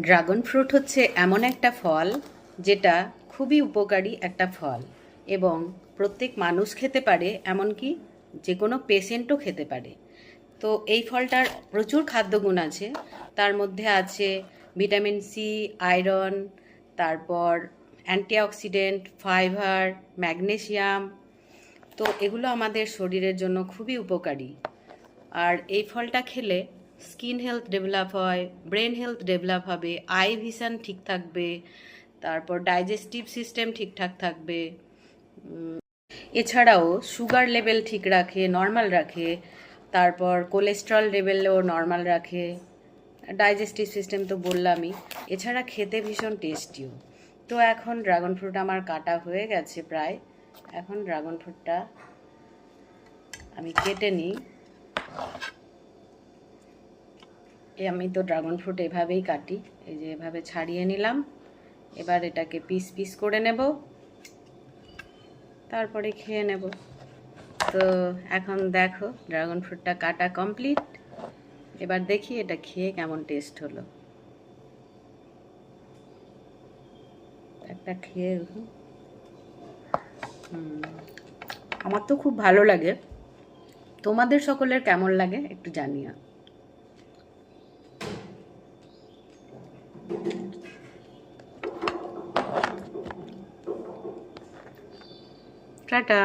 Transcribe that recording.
Dragon fruit হচ্ছে এমন একটা ফল যেটা খুবই উপকারী একটা ফল এবং প্রত্যেক মানুষ খেতে পারে, এমনকি যে কোনো পেশেন্টও খেতে পারে। তো এই ফলটার প্রচুর খাদ্যগুণ আছে। তার মধ্যে আছে ভিটামিন সি, আয়রন, তারপর অ্যান্টিঅক্সিডেন্ট, ফাইবার, ম্যাগনেসিয়াম। তো এগুলো আমাদের শরীরের জন্য খুবই উপকারী। আর এই ফলটা খেলে স্কিন হেলথ ডেভেলপ হয়, ব্রেন হেলথ ডেভেলপ হবে, আই ভিশন ঠিক থাকবে, তারপর ডাইজেস্টিভ সিস্টেম ঠিকঠাক থাকবে। এছাড়াও সুগার লেভেল ঠিক রাখে, নর্মাল রাখে, তারপর কোলেস্ট্রল লেভেলও নর্মাল রাখে, ডাইজেস্টিভ সিস্টেম তো বললামই। এছাড়া খেতে ভীষণ টেস্টিও। তো এখন ড্রাগন ফ্রুট আমার কাটা হয়ে গেছে প্রায়। এখন ড্রাগন ফ্রুটটা আমি কেটে নিই। আমি তো ড্রাগন ফ্রুট এভাবেই কাটি, এই যে এভাবে ছাড়িয়ে নিলাম। এবার এটাকে পিস পিস করে নেব, তারপরে খেয়ে নেব। তো এখন দেখো ড্রাগন ফ্রুটটা কাটা কমপ্লিট। এবার দেখি এটা খেয়ে কেমন টেস্ট হলো। একটা খেয়ে আমার তো খুব ভালো লাগে। তোমাদের সকলের কেমন লাগে একটু জানিও। টাটা।